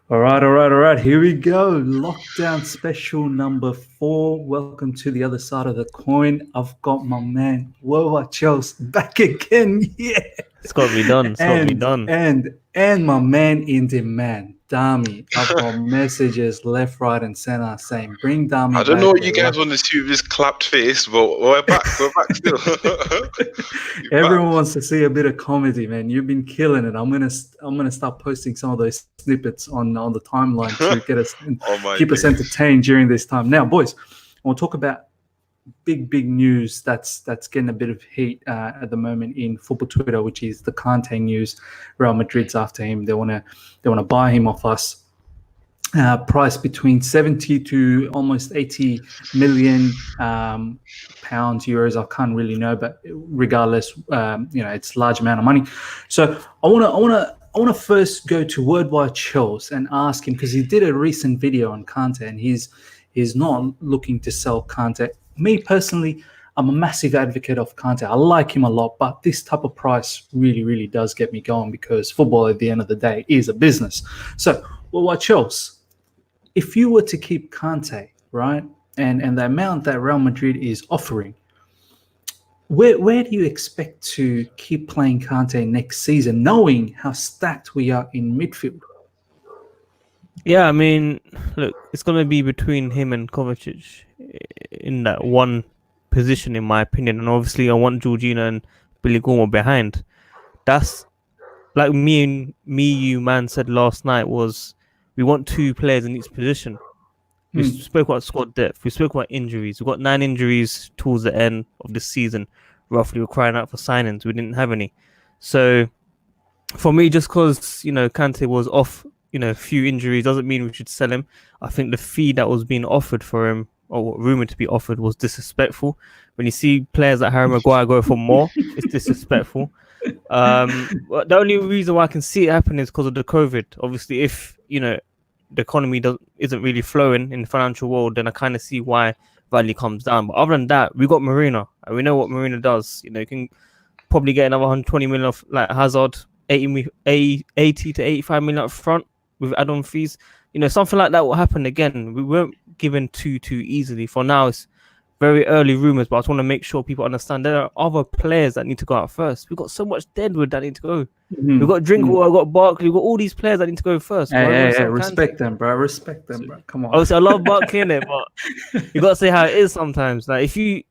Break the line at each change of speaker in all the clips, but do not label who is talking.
All right. Here we go. Lockdown special number 4. Welcome to the other side of the coin. I've got my man, Wowa Chels, back again. Yeah.
It's got to be done. It's got to be
And
done.
and and my man in demand, Dami. I've got messages left, right, and center saying, "Bring
I
Dami
don't know
back."
what
We
you guys
love.
want to see with this clapped face, but we're back. We're back still. You're back.
Everyone wants to see a bit of comedy, man. You've been killing it. I'm gonna start posting some of those snippets on the timeline to get us
Oh my
keep us
days.
entertained during this time. Now, boys, I want to talk about big news that's getting a bit of heat at the moment in football Twitter, which is the Kante news. Real Madrid's after him. They wanna buy him off us. Price between 70 to almost 80 million pounds, euros. I can't really know, but regardless, it's a large amount of money. So I want to first go to Worldwide Chills and ask him, because he did a recent video on Kante and he's not looking to sell Kante. Me personally, I'm a massive advocate of Kante. I like him a lot, but this type of price really does get me going, because football at the end of the day is a business. So, Worldwide Chills, if you were to keep Kante, right, and the amount that Real Madrid is offering, where do you expect to keep playing Kante next season, knowing how stacked we are in midfield?
Yeah, I mean, look, it's going to be between him and Kovacic in that one position, in my opinion. And obviously, I want Georgina and Billy Gilmore behind. That's like you, man, said last night was we want two players in each position. We spoke about squad depth. We spoke about injuries. We've got 9 injuries towards the end of the season. Roughly, we're crying out for signings. We didn't have any. So, for me, just because, Kante was off, a few injuries doesn't mean we should sell him. I think the fee that was being offered for him, or rumored to be offered, was disrespectful. When you see players like Harry Maguire go for more, it's disrespectful. The only reason why I can see it happen is because of the COVID. Obviously, if, the economy isn't really flowing in the financial world, then I kind of see why value comes down. But other than that, we got Marina, and we know what Marina does. You can probably get another 120 million off like Hazard, 80 to 85 million up front with add-on fees. Something like that will happen again. We weren't given too easily. For now, it's very early rumors, but I just want to make sure people understand there are other players that need to go out first. We've got so much deadwood that need to go. We've got Drinkwater, we've got Barkley, we've got all these players that need to go first.
Hey, respect them, bro. Respect them, bro. Come on.
Obviously, I love Barkley in it, but you got to say how it is sometimes. Like, we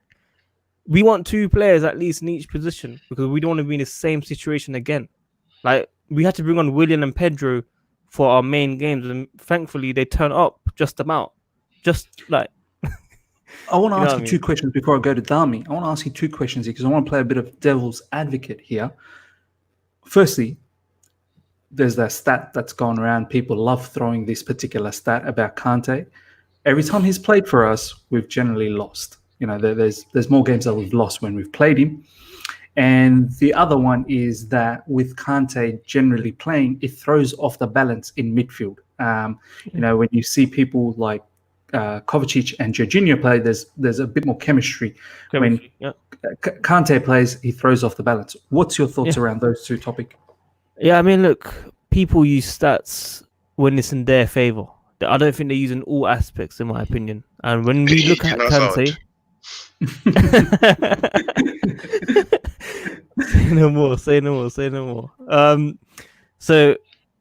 want 2 players at least in each position, because we don't want to be in the same situation again. Like, we had to bring on Willian and Pedro for our main games, and thankfully they turn up just about. Just like,
I want to ask you 2 questions before I go to Dami. I want to ask you 2 questions because I want to play a bit of devil's advocate here. Firstly, there's that stat that's gone around. People love throwing this particular stat about Kante. Every time he's played for us, we've generally lost. There's more games that we've lost when we've played him. And the other one is that with Kante generally playing, it throws off the balance in midfield. When you see people like Kovacic and Jorginho play, there's a bit more chemistry. When Kante plays, he throws off the balance. What's your thoughts around those 2 topics?
Yeah, I mean, look, people use stats when it's in their favor. I don't think they use in all aspects, in my opinion. And when we look at Kante, say no more. So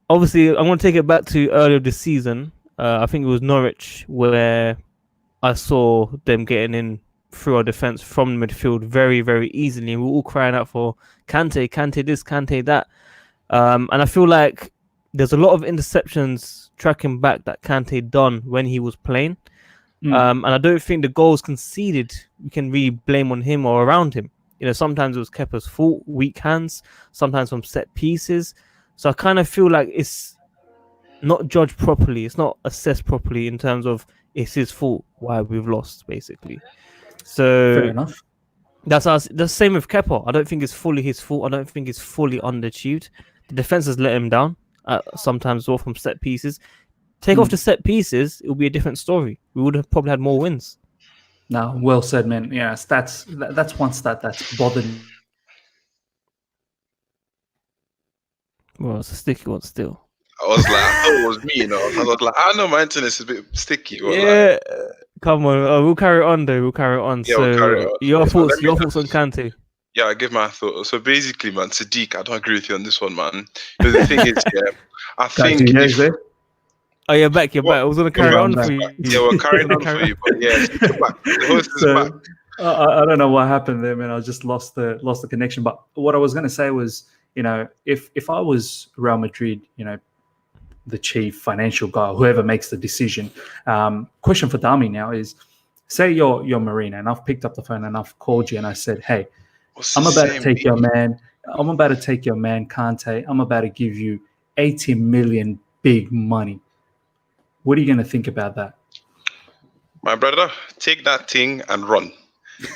obviously, I'm going to take it back to earlier this season. I think it was Norwich where I saw them getting in through our defense from the midfield very easily. We're all crying out for Kante this, Kante that. And I feel like there's a lot of interceptions tracking back that Kante done when he was playing. And I don't think the goals conceded we can really blame on him or around him. Sometimes it was Kepa's fault, weak hands, sometimes from set pieces. So I kind of feel like it's not judged properly. It's not assessed properly in terms of it's his fault why we've lost, basically. So
fair enough.
That's the same with Kepa. I don't think it's fully his fault. I don't think it's fully underachieved. The defense has let him down sometimes, well, from set pieces. Take off the set pieces, it will be a different story. We would have probably had more wins.
No, well said, man. Yeah, that's one stat that's bothered
Well, it's a sticky one still.
I was like, I thought it was me, you know. I was like, I know my internet's a bit sticky, but like,
Yeah, come on. We'll carry on though. We'll carry on.
yeah, we'll carry
So
on.
your
So
thoughts.
let me
Your thoughts on Kante.
Yeah, I give my thought. So basically, man, Sadiq, I don't agree with you on this one, man. But the thing is, yeah, I
Got
think
you
if
guys there?
Oh, you're back. You're
what
back. I was gonna
you're
carry
back,
on
back.
for
you're
you.
back. Yeah, we're carrying
Gonna
on
carry
for you, but yeah, you're back. The host is
So
back.
I don't know what happened there, man. I just lost the connection. But what I was going to say was, if I was Real Madrid, the chief financial guy, whoever makes the decision. Question for Dami now is, say you're Marina, and I've picked up the phone and I've called you and I said, hey,
What's
I'm
the
about to
same,
take your man. I'm about to take your man, Kante. I'm about to give you 80 million, big money. What are you going to think about that?
my brother? Take that thing and run.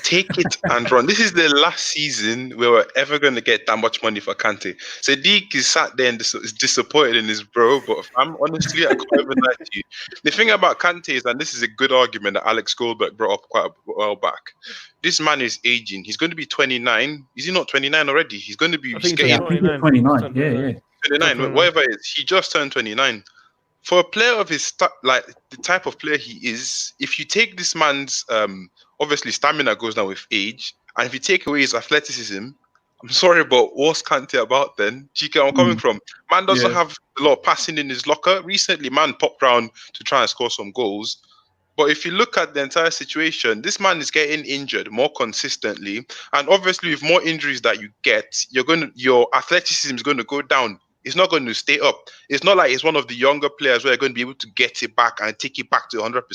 Take it and run. This is the last season where we're ever going to get that much money for Kante. Sadiq is sat there and is disappointed in his bro, but I'm honestly, I can't even lie to you. The thing about Kante is, and this is a good argument that Alex Goldberg brought up quite a while back. This man is aging. He's going to be 29. Is he not 29 already? He's going to be
I think
getting
Yeah, I think he's 29. Yeah.
29, whatever it is. He just turned 29. For a player of his like the type of player he is, if you take this man's obviously stamina goes down with age, and if you take away his athleticism, I'm sorry, but what's Kante about then? Do you get where I'm coming from? Man doesn't
Yeah.
have a lot of passing in his locker. Recently, man popped round to try and score some goals. But if you look at the entire situation, this man is getting injured more consistently, and obviously, with more injuries that you get, your athleticism is going to go down. It's not going to stay up. It's not like it's one of the younger players where you're going to be able to get it back and take it back to 100%.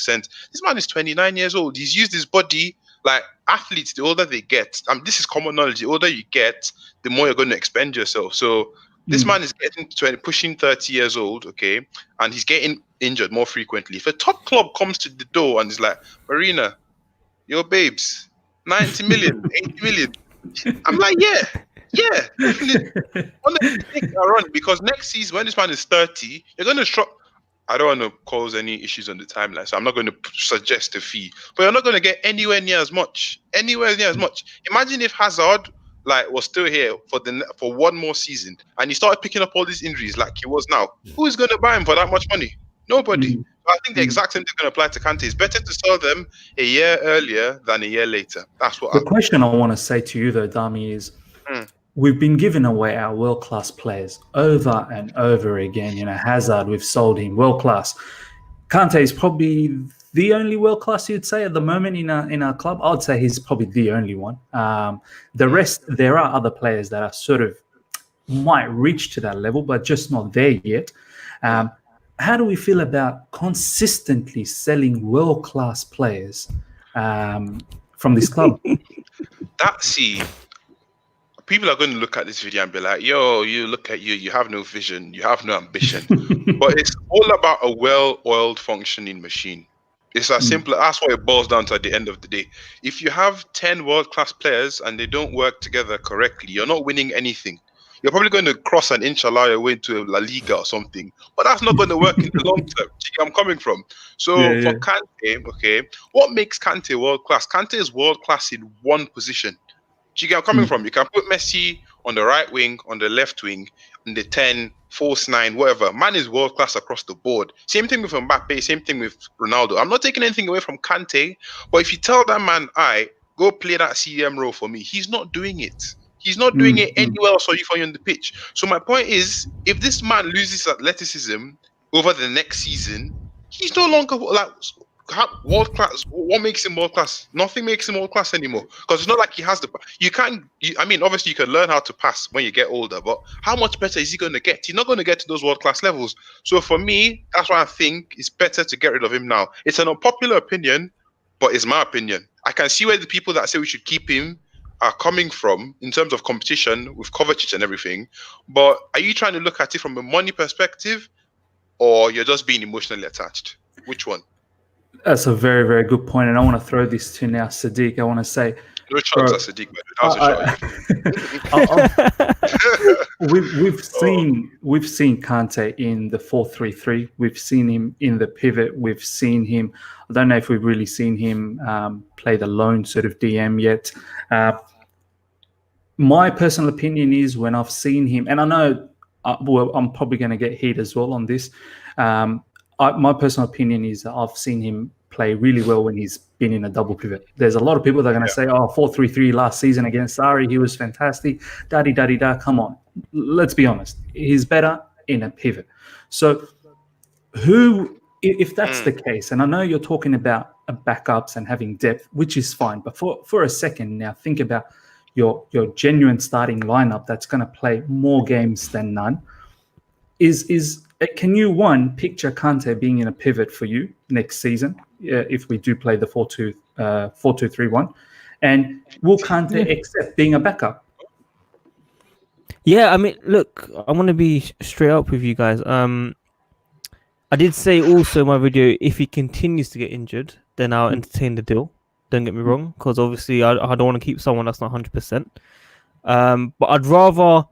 This man is 29 years old. He's used his body like athletes. The older they get, this is common knowledge. The older you get, the more you're going to expend yourself. So this man is getting 20, pushing 30 years old, okay, and he's getting injured more frequently. If a top club comes to the door and is like, Marina, your babes, 90 million, 80 million, I'm like, yeah, definitely. Want to take a run because next season, when this man is 30, you're going to struggle. I don't want to cause any issues on the timeline, so I'm not going to suggest a fee. But you're not going to get anywhere near as much. Anywhere near as much. Imagine if Hazard was still here for one more season and he started picking up all these injuries like he was now. Who is going to buy him for that much money? Nobody. So I think the exact same thing is going to apply to Kante. It's better to sell them a year earlier than a year later. That's what
The question I want to say to you, though, Dami, is we've been giving away our world-class players over and over again. Hazard, we've sold him world-class. Kante is probably the only world-class you'd say at the moment in our club. I would say he's probably the only one. The rest, there are other players that are sort of might reach to that level, but just not there yet. How do we feel about consistently selling world-class players from this club?
People are going to look at this video and be like, yo, you have no vision, you have no ambition. But it's all about a well-oiled functioning machine. It's as simple. That's what it boils down to at the end of the day. If you have 10 world-class players and they don't work together correctly, you're not winning anything. You're probably going to cross an inshallah your way into La Liga or something, but that's not going to work in the long term. I'm coming from. So for Kante, okay, what makes Kante world-class? Kante is world-class in one position. Do you get where I'm coming from? You can put Messi on the right wing, on the left wing, in the 10, false 9, whatever. Man is world class across the board. Same thing with Mbappe, same thing with Ronaldo. I'm not taking anything away from Kante, but if you tell that man, go play that CM role for me, he's not doing it. He's not doing it anywhere else for you on the pitch. So my point is, if this man loses athleticism over the next season, he's no longer world class. What makes him world class? Nothing makes him world class anymore. Because it's not like he has obviously you can learn how to pass when you get older, but how much better is he going to get? He's not going to get to those world class levels. So for me, that's why I think it's better to get rid of him now. It's an unpopular opinion, but it's my opinion. I can see where the people that say we should keep him are coming from in terms of competition with Kovacic and everything. But are you trying to look at it from a money perspective, or you're just being emotionally attached? Which one?
That's a very, very good point. And I want to throw this to now Sadiq. I want to say,
no shots at Sadiq,
we've seen Kante in the 4-3-3. We've seen him in the pivot. We've seen him. I don't know if we've really seen him play the lone sort of DM yet. My personal opinion is when I've seen him, and I know well, I'm probably going to get heat as well on this. My personal opinion is that I've seen him play really well when he's been in a double pivot. There's a lot of people that are going to say, "Oh, 4-3-3 last season against Sari, he was fantastic." Da. Come on, let's be honest. He's better in a pivot. So, if that's the case, and I know you're talking about backups and having depth, which is fine, but for a second now, think about your genuine starting lineup that's going to play more games than none. Can you picture Kante being in a pivot for you next season if we do play the 4-2-3-1, and will Kante accept being a backup?
Yeah, I mean, look, I want to be straight up with you guys. I did say also in my video, if he continues to get injured, then I'll entertain the deal. Don't get me wrong, because obviously I don't want to keep someone that's not 100%. But I'd rather,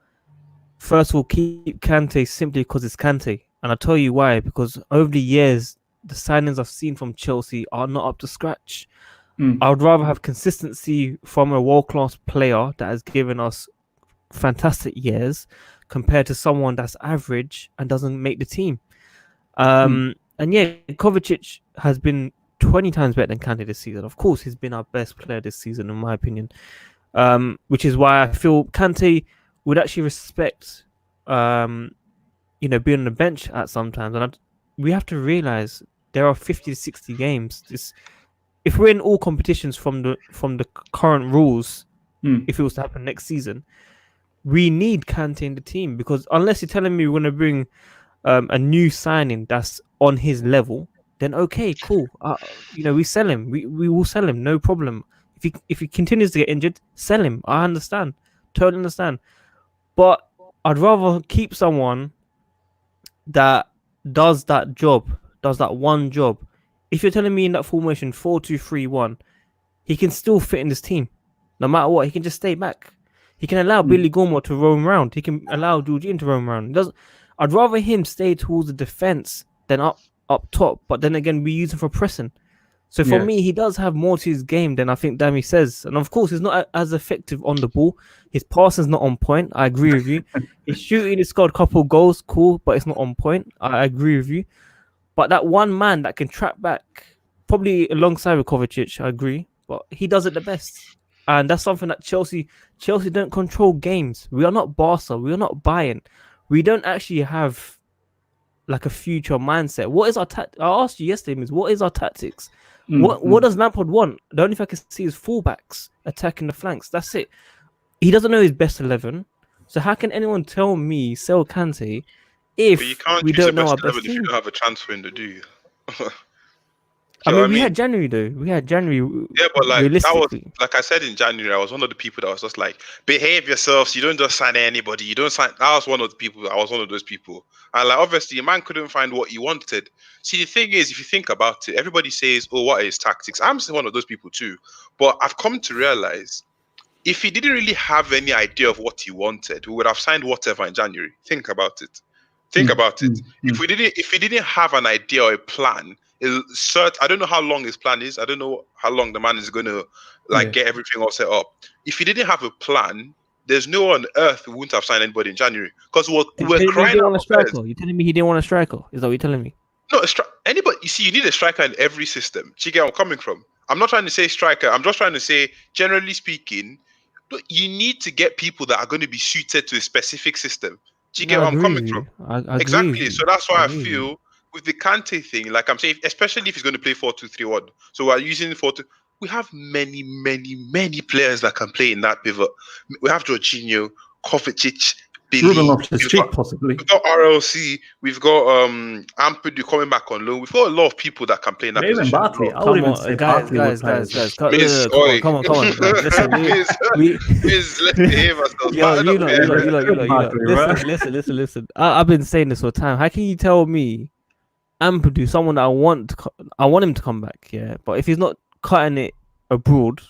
first of all, keep Kante simply because it's Kante. And I'll tell you why. Because over the years, the signings I've seen from Chelsea are not up to scratch. I would rather have consistency from a world-class player that has given us fantastic years compared to someone that's average and doesn't make the team. And yeah, Kovacic has been 20 times better than Kante this season. Of course, he's been our best player this season, in my opinion. Which is why I feel Kante would actually respect, being on the bench at sometimes. And we have to realize there are 50 to 60 games. If we're in all competitions from the current rules, if it was to happen next season, we need Kante in the team, because unless you're telling me we're going to bring a new signing that's on his level, then okay, cool. We sell him. We will sell him, no problem. If he continues to get injured, sell him. I understand, totally understand. But I'd rather keep someone that does that job, does that one job. If you're telling me in that formation 4-2-3-1, he can still fit in this team, no matter what. He can just stay back. He can allow Billy Gilmour to roam around. He can allow Jorginho to roam around. I'd rather him stay towards the defense than up top. But then again, we use him for pressing. So for me, he does have more to his game than I think Dami says. And of course, he's not as effective on the ball. His passing's not on point. I agree with you. His shooting, he scored a couple goals, cool, but it's not on point. I agree with you. But that one man that can trap back, probably alongside with Kovacic, I agree. But he does it the best. And that's something that Chelsea don't control games. We are not Barca. We are not Bayern. We don't actually have like a future mindset. What is our I asked you yesterday, what is our tactics? What does Lampard want? The only thing I can see is fullbacks attacking the flanks. That's it. He doesn't know his best 11. So how can anyone tell me sell Kante if we don't know our best team?
If you don't have a transfer window, do you?
I mean, we had January though. We had January.
Yeah, but like that was, like I said in January, I was one of the people that was just like, behave yourselves. You don't just sign anybody. You don't sign. I was one of the people. I was one of those people. And like, obviously, a man couldn't find what he wanted. See, the thing is, if you think about it, everybody says, "Oh, what is tactics?" I'm still one of those people too. But I've come to realize, if he didn't really have any idea of what he wanted, we would have signed whatever in January. Think about it. If we didn't have an idea or a plan. I don't know how long his plan is. I don't know how long the man is going to get everything all set up. If he didn't have a plan, there's no one on earth who wouldn't have signed anybody in January, because we're crying out.
You're telling me he didn't want a striker? Is that what you're telling me?
No, anybody. You see, you need a striker in every system. Do you get where I'm coming from? I'm not trying to say striker. I'm just trying to say, generally speaking, you need to get people that are going to be suited to a specific system. Do you get where I'm coming from? Exactly. So that's why I feel. With the Kante thing, like I'm saying, especially if he's going to play 4-2-3-1, so we're using 4-2. We have many, many, many players that can play in that pivot. We have Jorginho, Kovacic, Billy,
possibly.
We've got RLC, we've got Ampadu coming back on loan. We've got a lot of people that can play in that
even
position.
Barkley. I would even say Barkley.
Guys. Come on. Listen,
let's behave ourselves.
Listen. I've been saying this all the time. How can you tell me Ampadu, someone that I want him to come back, yeah, but if he's not cutting it abroad,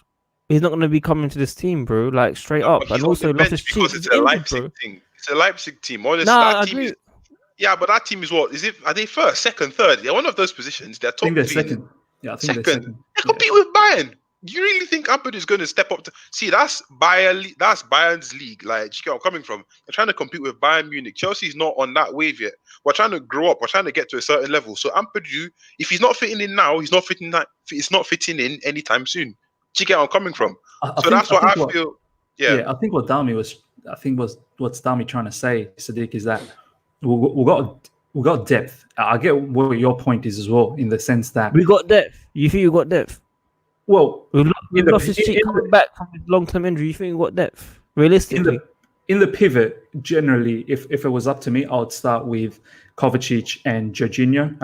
he's not going to be coming to this team, bro. Like straight up. And also,
because it's a Leipzig team. It's a Leipzig team. Honestly, that team is. Yeah, but that team is what? Are they first, second, third? They're one of those positions. They're top.
I think they're second. Yeah, I think they're second.
They compete with Bayern. You really think Ampadu is going to step up to see? That's Bayern. That's Bayern's league. Like, you get where I'm coming from. They're trying to compete with Bayern Munich. Chelsea's not on that wave yet. We're trying to grow up. We're trying to get to a certain level. So Ampadu, if he's not fitting in now, he's not fitting that. It's not fitting in anytime soon. Do you get where I'm coming from? So that's what I feel. Yeah,
I think what Dami what's Dami trying to say, Sadiq, is that we got depth. I get what your point is as well, in the sense that
we got depth. You think you got depth?
Well,
we've lost his cheek coming back from his long-term injury. You think you got depth? Realistically,
in the pivot, generally, if it was up to me, I would start with Kovacic and Jorginho.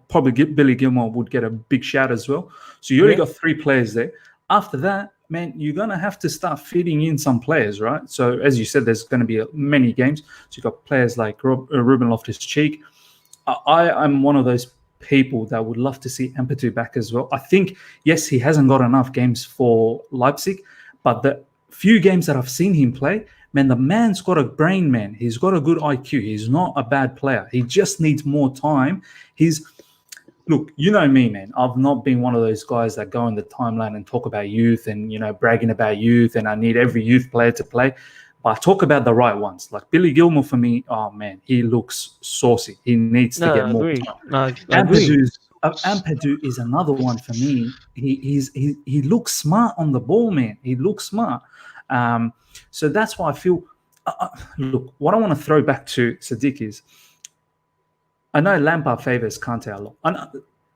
Probably Billy Gilmore would get a big shout as well. So you already got 3 players there. After that, man, you're gonna have to start fitting in some players, right? So as you said, there's going to be many games. So you've got players like Ruben Loftus-Cheek. I'm one of those people that would love to see Ampadu back as well. I think, yes, he hasn't got enough games for Leipzig, but the few games that I've seen him play, man, the man's got a brain, man. He's got a good IQ. He's not a bad player. He just needs more time. Look, you know me, man. I've not been one of those guys that go on the timeline and talk about youth and, bragging about youth and I need every youth player to play. But I talk about the right ones. Like Billy Gilmore, for me, oh, man, he looks saucy. He needs to get more time. Ampadu is another one for me. He looks smart on the ball, man. He looks smart. So that's why I feel... look, what I want to throw back to Sadiq is, I know Lampard favours Kante a lot.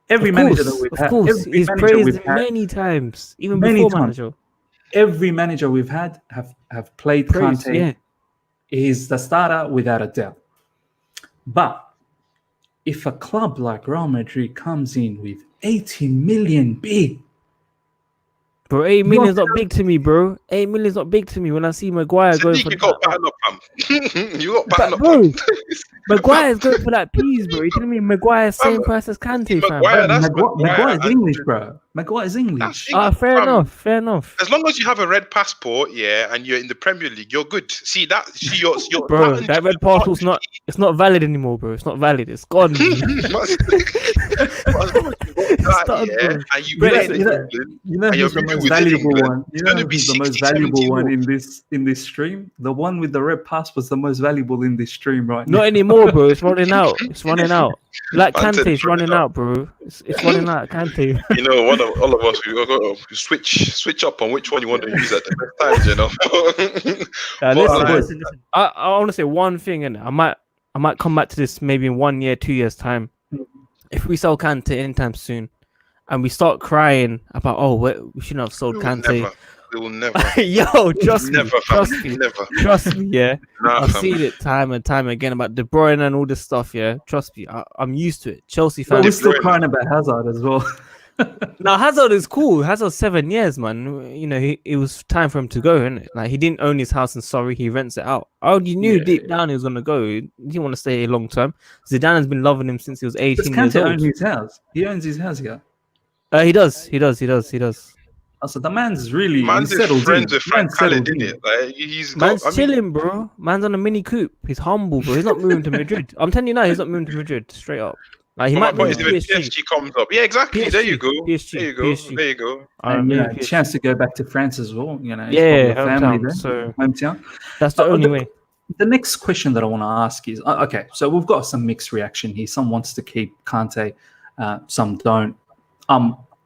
Every manager that we've had...
He's praised him many times, even before manager.
Every manager we've had have played Kante. Yeah. He's the starter without a doubt. But if a club like Real Madrid comes in with 80 million big...
Bro, 8 million is not big to me, bro. 8 million is not big to me when I see Maguire going for...
You got pattern up, You got pattern up,
bro. Maguire's going for that peas, bro. You telling me Maguire's same price as Kante, fam?
Maguire's English, bro. Maguire's English.
Fair enough.
As long as you have a red passport, and you're in the Premier League, you're good. See that? Your
bro, that red passport's not... It's not valid anymore, bro. It's not valid. It's gone.
Valuable one. You know who's the most valuable one in this stream? The one with the red pass was the most valuable in this stream right now.
Not anymore, bro. It's running out. Like Kante's running out, bro. It's running out, Kante.
All of us, we got to switch up on which one you want to use at the best times,
listen. I want to say one thing, and I might come back to this maybe in 1 year, 2 years time. If we sell Kante anytime soon, and we start crying about, we shouldn't have sold Kante.
We will never.
Yo, trust me, yeah. I've
fam.
seen it time and time again about De Bruyne and all this stuff, yeah. Trust me, I'm used to it. Chelsea fans.
We're still crying about Hazard as well.
Now, Hazard is cool. Hazard 7 years, man. It was time for him to go, innit? Like, he didn't own his house in Surrey. He rents it out. You knew deep down he was going to go. He didn't want to stay here long term. Zidane has been loving him since he was 18 years old.
Owns his house. He owns his house here.
He does.
So the man's really
settled friends with Frank Khaled, didn't it? Like,
man's chilling, bro. Man's on a mini coupe. He's humble, bro. He's not moving to Madrid. I'm telling you now, he's not moving to Madrid. Straight up. Like, he might move to
PSG comes up. Yeah, exactly. PSG, there you go. There you go.
And chance to go back to France as well.
Hometown. That's the only way.
The next question that I want to ask is, okay, so we've got some mixed reaction here. Some wants to keep Kante, some don't.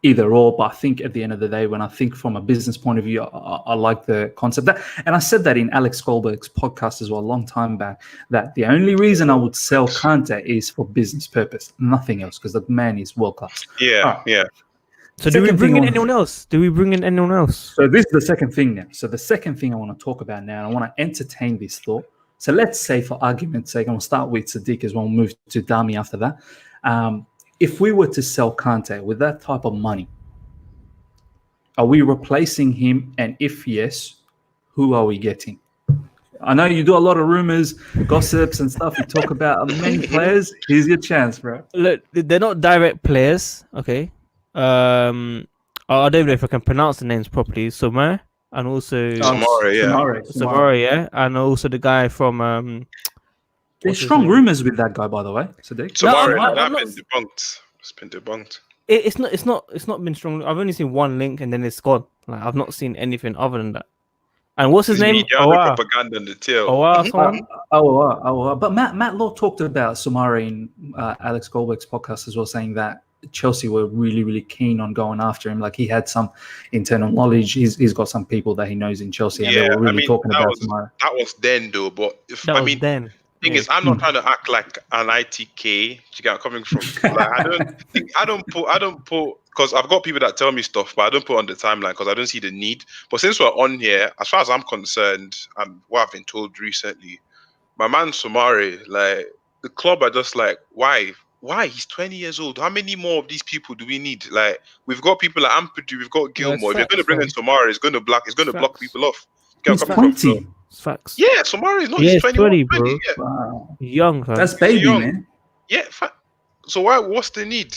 Either or, but I think at the end of the day, when I think from a business point of view, I like the concept. And I said that in Alex Goldberg's podcast as well a long time back, that the only reason I would sell Kante is for business purpose, nothing else, because the man is world class.
Yeah.
So do we bring in anyone else?
So this is the second thing now. So the second thing I want to talk about now, and I want to entertain this thought. So let's say, for argument's sake, I'm going to start with Sadiq as well, we'll move to Dami after that. If we were to sell Kante with that type of money, are we replacing him? And if yes, who are we getting? I know you do a lot of rumors, gossips and stuff. You talk about many players. Here's your chance, bro.
Look, they're not direct players, okay? I don't even know if I can pronounce the names properly. Somer and also
Samara,
yeah. And also the guy from...
There's strong rumors with that guy, by the way. Sadiq.
Samara, that's been debunked. It's been debunked.
It's not been strong. I've only seen one link and then it's gone. Like I've not seen anything other than that. And what's his
This
name?
media
Oh
the
wow.
propaganda on the tail.
Oh wow, someone.
But Matt Law talked about Sumari in Alex Goldberg's podcast as well, saying that Chelsea were really, really keen on going after him. Like he had some internal knowledge. He's got some people that he knows in Chelsea, and they were really talking about Sumari.
That was then though, but
That was then.
Thing is, I'm not trying to act like an ITK. You get coming from. Like I don't put because I've got people that tell me stuff, but I don't put on the timeline because I don't see the need. But since we're on here, as far as I'm concerned, and what I've been told recently, my man Somare, like the club are just like, why? Why? He's 20 years old. How many more of these people do we need? Like we've got people like Ampadu, we've got Gilmore. If you're going to bring in Somare, it's going to block people off.
He's 20.
Facts.
Yeah, Somari is not.
Yeah,
He's
20,
20,
bro.
yeah.
Wow. Young, fam.
That's baby,
young.
man.
Yeah. So what's the need?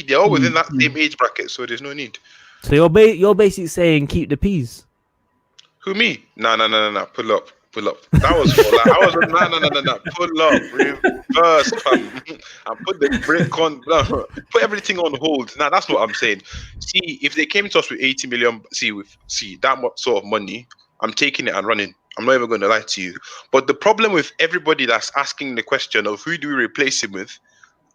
They're all within that same age bracket, so there's no need.
So you're basically saying keep the peas.
Who, me? No. Pull up. That was for like, I was no. Pull up, reverse, fam. And put the brake on. Put everything on hold. Nah, that's what I'm saying. See, if they came to us with 80 million, see that sort of money, I'm taking it and running. I'm not even going to lie to you. But the problem with everybody that's asking the question of who do we replace him with,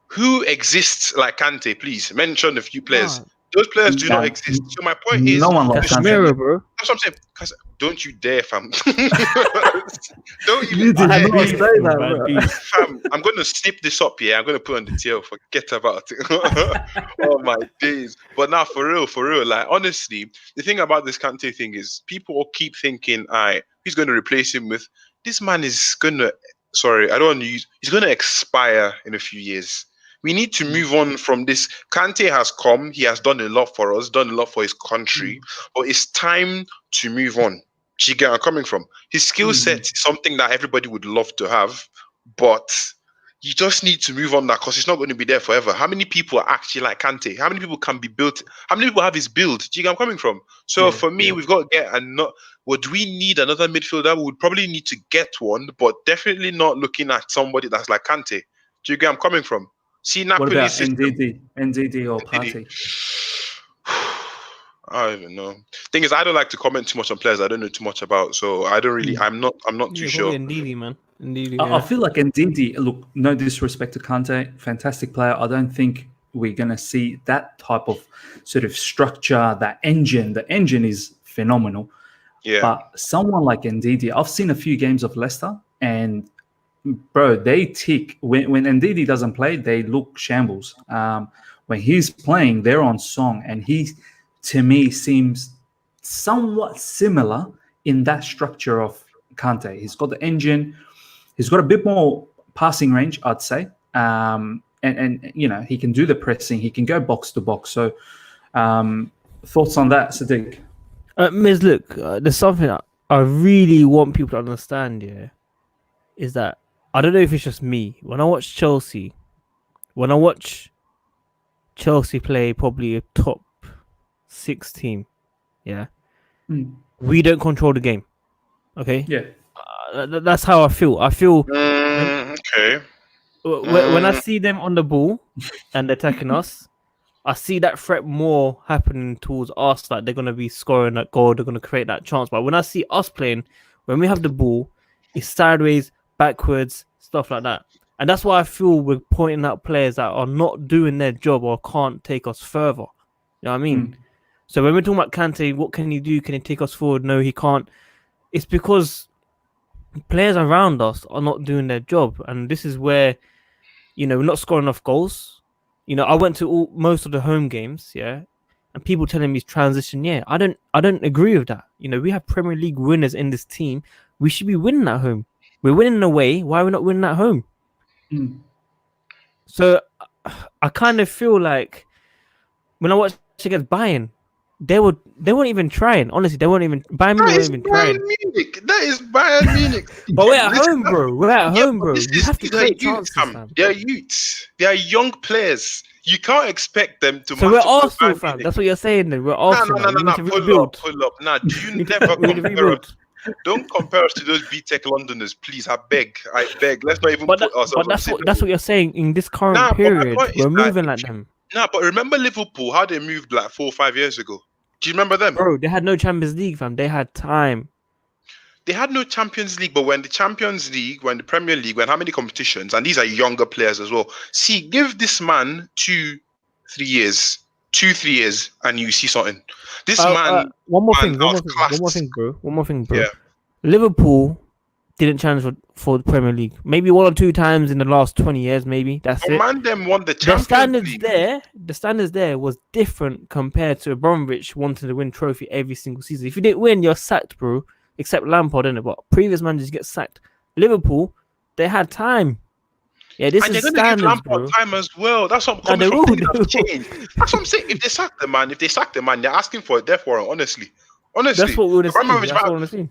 who exists like Kante, please mention a few players. Those players do not exist. So my point is,
no one like
Kante, bro.
That's what I'm saying. Because don't you dare, fam. Don't
you
dare.
say that, bro.
Fam, I'm going to snip this up here. I'm going to put on the tail. Forget about it. Oh my days. But now, for real. Like honestly, the thing about this Kante thing is, people all keep thinking, he's going to replace him with. This man is going to. Sorry, I don't want to use. He's going to expire in a few years. We need to move on from this. Kante has come. He has done a lot for us, done a lot for his country. But it's time to move on. Do you get where I'm coming from? His skill set is something that everybody would love to have, but you just need to move on that because it's not going to be there forever. How many people are actually like Kante? How many people can be built? How many people have his build? Do you get where I'm coming from? So for me, we've got to get would we need another midfielder? We would probably need to get one, but definitely not looking at somebody that's like Kante. Do you get where I'm coming from? See, Napoli.
What about NDD or Party?
I don't even know. Thing is, I don't like to comment too much on players I don't know too much about, so I don't really. I'm not too sure.
Ndidi, man. Ndidi,
I feel like Ndidi. Look, no disrespect to Kante, fantastic player. I don't think we're gonna see that type of sort of structure. That engine. The engine is phenomenal.
Yeah.
But someone like Ndidi, I've seen a few games of Leicester, and bro, they tick. When Ndidi doesn't play, they look shambles. When he's playing, they're on song, and he, to me, seems somewhat similar in that structure of Kante. He's got the engine. He's got a bit more passing range, I'd say. And you know, he can do the pressing. He can go box to box. So, thoughts on that, Sadiq?
Miz, look, there's something I really want people to understand. Yeah, is that I don't know if it's just me. When I watch Chelsea play probably a top 6 team, we don't control the game. Okay.
Yeah.
That's how I feel.
Okay.
When I see them on the ball and attacking us, I see that threat more happening towards us. Like they're gonna be scoring that goal, they're gonna create that chance. But when I see us playing, when we have the ball, it's sideways, backwards, stuff like that. And that's why I feel we're pointing out players that are not doing their job or can't take us further. You know what I mean? So when we're talking about Kante, what can he do? Can he take us forward? No, he can't. It's because players around us are not doing their job. And this is where, you know, we're not scoring enough goals. You know, I went to most of the home games, and people telling me transition. I don't agree with that. You know, we have Premier League winners in this team. We should be winning at home. We're winning away. Why are we not winning at home? So I kind of feel like when I watched against Bayern, they weren't even trying. Honestly, they weren't even Bayern Munich weren't even trying.
That is Bayern Munich.
But we're at home, bro. We're at home, bro. We have to create chances, fam.
They're youths. They are young players. You can't expect them to.
So we're Arsenal, fam. That's what you're saying. Then we're Arsenal.
No. Pull up. Nah, do you never compare us? Don't compare us to those B-Tech Londoners, please. I beg. Let's not even put ourselves.
But that's what you're saying. In this current period, we're moving like them.
Nah, but remember Liverpool, how they moved like 4 or 5 years ago? Do you remember them?
Bro, they had no Champions League, fam. They had time.
They had no Champions League, but when the Champions League, when the Premier League, when how many competitions, and these are younger players as well. See, give this man 2-3 years, 2-3 years, and you see something. This man,
one more
man,
thing, one
outclassed.
more thing, bro.
Yeah.
Liverpool didn't challenge for the Premier League. Maybe 1 or 2 times in the last 20 years, maybe. That's
But
it.
man, them won the
The
Champions League.
standards there was different compared to Abramovich wanting to win trophy every single season. If you didn't win, you're sacked, bro. Except Lampard, innit? But previous managers get sacked. Liverpool, they had time. Yeah, this
And
is
they're going to give
standards,
Lampard
bro.
time as well. That's what I'm
Nah,
coming
they
from.
will,
Things
they
have
will.
changed. That's what I'm saying. If they sack the man, they're asking for a death warrant. Honestly.
That's what we want to see.
Abramovich
That's what
might-
we want to see.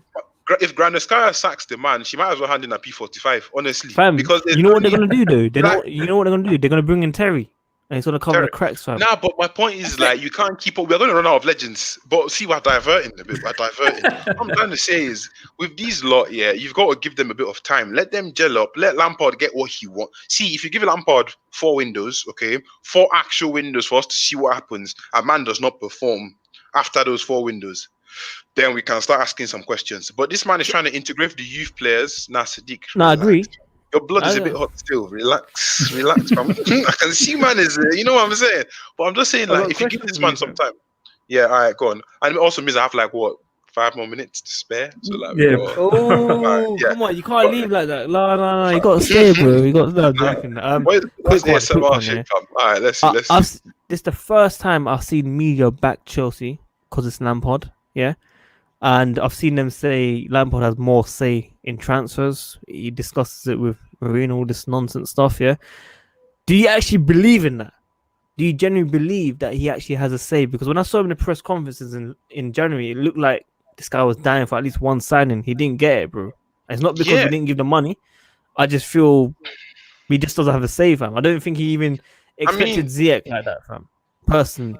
if Grandeskaya sacks the man, she might as well hand in a P45. Honestly,
Fam,
because there's
you know
no
what they're
need-
gonna do though?
Like-
You know what they're gonna do? They're gonna bring in Terry, and he's gonna cover
Terry.
the cracks, fam.
Nah, but my point is like you can't keep up. We're going to run out of legends. But see, we're diverting a bit. We're diverting. What I'm trying to say is with these lot, yeah, you've got to give them a bit of time. Let them gel up. Let Lampard get what he wants. See, if you give Lampard 4 windows, okay, 4 actual windows for us to see what happens, a man does not perform after those 4 windows, then we can start asking some questions. But this man is trying to integrate the youth players. Nah, Sadiq.
No, I
relax.
agree.
Your blood is a bit hot still. Relax, fam. I can see, man, is you know what I'm saying. But I'm just saying,
I got
like, if you give
questions
this
for
man
you,
some
fam.
time, yeah, all right, go on. And it also means I have like what 5 more minutes to spare. So like,
Yeah.
Oh,
yeah.
come on, you can't leave like that. No, you gotta stay, bro. You got. No, I'm joking.
What's the
quick
ASMR
one,
shit,
yeah.
fam? All right, let's see.
This is the first time I've seen media back Chelsea because it's Lampard, yeah. And I've seen them say Lampard has more say in transfers. He discusses it with Mourinho, all this nonsense stuff, yeah. Do you actually believe in that? Do you genuinely believe that he actually has a say? Because when I saw him in the press conferences in January, it looked like this guy was dying for at least one signing. He didn't get it, bro. And it's not because
Yeah.
we didn't give the money. I just feel he just doesn't have a say, fam. I don't think he even expected Ziyech like that, fam. Personally.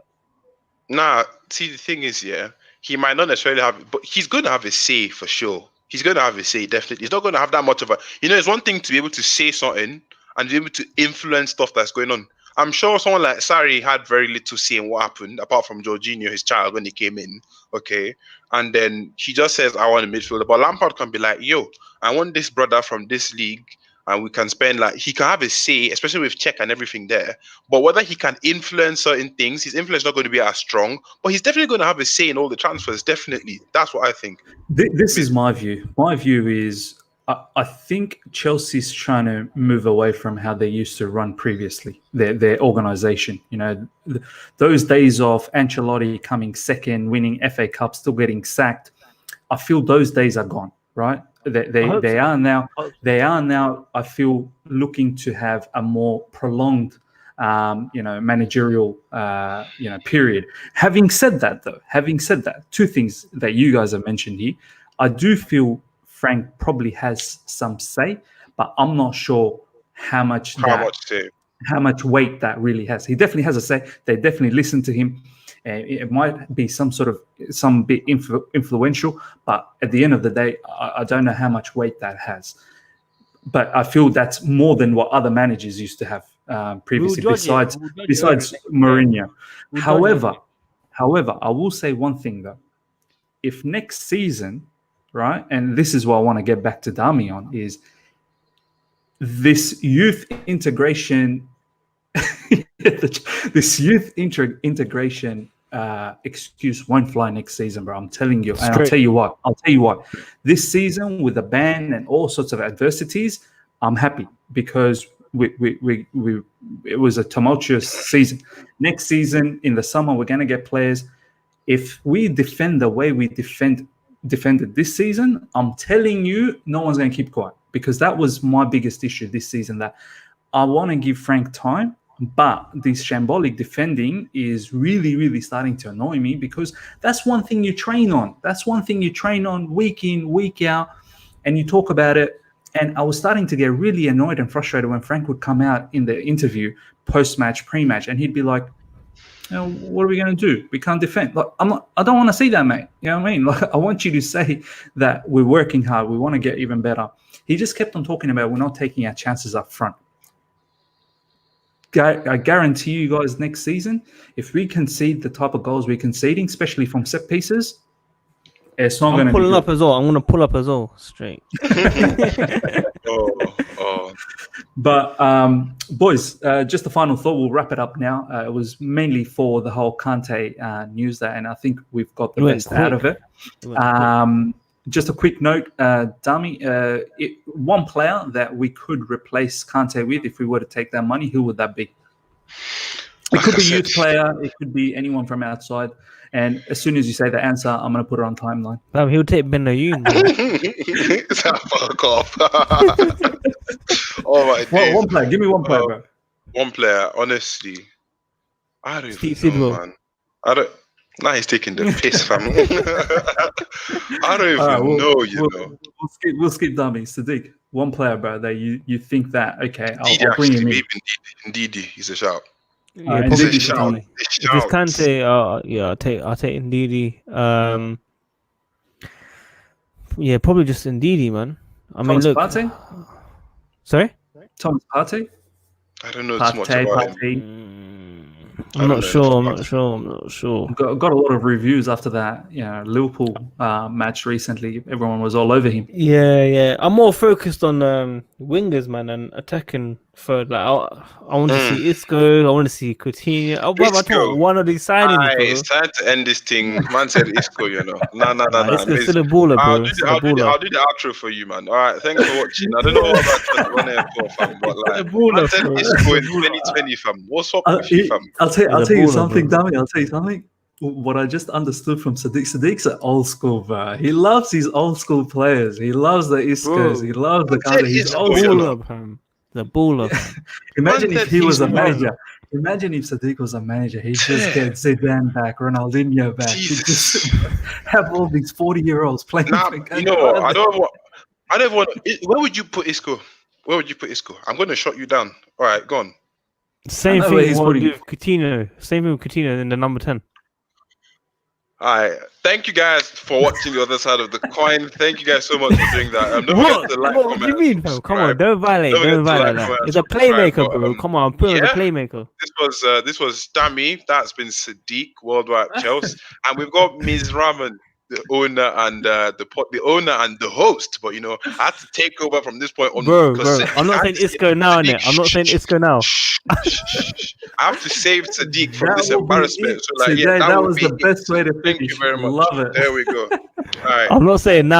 Nah, see, the thing is, yeah, he might not necessarily have, but he's going to have a say for sure. He's going to have a say, definitely. He's not going to have that much of a, it's one thing to be able to say something and be able to influence stuff that's going on. I'm sure someone like Sarri had very little say in what happened, apart from Jorginho, his child, when he came in, okay? And then he just says, I want a midfielder. But Lampard can be like, yo, I want this brother from this league, and we can spend, like, he can have a say, especially with Czech and everything there. But whether he can influence certain things, his influence is not going to be as strong, but he's definitely going to have a say in all the transfers, definitely. That's what I think.
This is my view. My view is I think Chelsea's trying to move away from how they used to run previously, their organization. You know, those days of Ancelotti coming second, winning FA Cup, still getting sacked. I feel those days are gone, right? They are now. I feel looking to have a more prolonged, managerial, period. Having said that, 2 things that you guys have mentioned here, I do feel Frank probably has some say, but I'm not sure how much weight that really has. He definitely has a say. They definitely listen to him. It might be some bit influential, but at the end of the day, I don't know how much weight that has. But I feel that's more than what other managers used to have previously, besides Mourinho. However, I will say one thing though: if next season, right, and this is what I want to get back to Dami on, is this youth integration. Integration excuse won't fly next season, bro. I'm telling you, and I'll tell you what. This season, with the ban and all sorts of adversities, I'm happy because it was a tumultuous season. Next season, in the summer, we're gonna get players. If we defend the way we defended this season, I'm telling you, no one's gonna keep quiet, because that was my biggest issue this season. That I want to give Frank time, but this shambolic defending is really, really starting to annoy me, because that's one thing you train on. That's one thing you train on week in, week out, and you talk about it. And I was starting to get really annoyed and frustrated when Frank would come out in the interview, post-match, pre-match, and he'd be like, what are we going to do? We can't defend. Like, I don't want to see that, mate. You know what I mean? Like, I want you to say that we're working hard. We want to get even better. He just kept on talking about we're not taking our chances up front. I guarantee you guys next season, if we concede the type of goals we're conceding, especially from set pieces, it's not going
I'm
to be
pulling
good.
up as well. I'm gonna pull up as well straight.
Oh.
But boys, just a final thought. We'll wrap it up now. It was mainly for the whole Kante news there, and I think we've got the
It went
best out of
quick.
it. Just a quick note, Dami, one player that we could replace Kante with if we were to take that money, who would that be? It
Like
could
I
be
said-
youth player. It could be anyone from outside. And as soon as you say the answer, I'm going to put it on timeline.
He'll take Benayoun.
Fuck off. Oh my days.
One player. Give me one player, bro.
One player, honestly. I don't
Steve
even know,
Sidwell.
man. I don't. Now he's taking the piss, fam. I don't even
All right,
know, you know.
We'll skip Dami. Sadiq, one player, bro, that you think that, okay,
Ndidi,
I'll bring
actually,
him in.
maybe Ndidi. He's a shout.
Yeah,
Ndidi
probably
is a
just
shout.
Ndidi. If it's Kante, yeah, I'll take Ndidi. Yeah, probably just Ndidi, man. I mean,
Thomas
look.
Partey?
Sorry?
Thomas Partey?
I don't know too much about him.
Partey.
I'm not sure.
Got a lot of reviews after that, Liverpool match recently. Everyone was all over him.
Yeah. I'm more focused on wingers, man, and attacking third. Like, I want to see Isco. I want to see Coutinho. I thought one of these signings, bro.
It's time to end this thing. Man said Isco, you know. Nah.
Isco's still a baller, bro.
I'll do the outro for you, man. All right, thanks for watching. I don't know what about 21 fam, but like, man said Isco in 2020, fam. What's up with you, fam?
I'll tell you something,
bro.
Dami. I'll tell you something. What I just understood from Sadiq. Sadiq's an old school, bro. He loves his old school players. He loves the Iscos.
Bro.
He loves the
That's
Kante.
it,
He's
Isco,
old
you
school.
know.
The baller, fam.
Imagine
Man
if he was a
said
manager. Imagine if Sadiq was a manager. He'd just get Zidane back, Ronaldinho back. He'd
Jesus.
just have all these 40-year-olds playing.
Nah,
for
you know what? I don't want. Where would you put Isco? I'm going to shut you down. All right, go on.
Same
I know where
thing
he's
what we
putting
do with Coutinho. Same thing with Coutinho in the number 10.
All right. Thank you guys for watching the other side of the coin. Thank you guys so much for doing that. Don't forget to like,
What
comment,
do you mean,
and
fam? Come on,
subscribe.
don't violate
Don't forget to like,
that.
comment,
It's a
subscribe,
playmaker,
but,
bro. Come on, put him as a
yeah.
playmaker.
This was Dami. That's been Sadiq, Worldwide Chelsea, and we've got Ms. Raman, the owner and the owner and the host. But I had to take over from this point on.
Bro.
because
I'm not saying Isco now, innit? I'm not saying Isco now.
I have to save Sadiq from
That
this
will be
embarrassment.
it
So, like,
today. That
would
was
be
the best way to
Thank
finish.
you very much.
Love it.
There we go. All right.
I'm not saying now.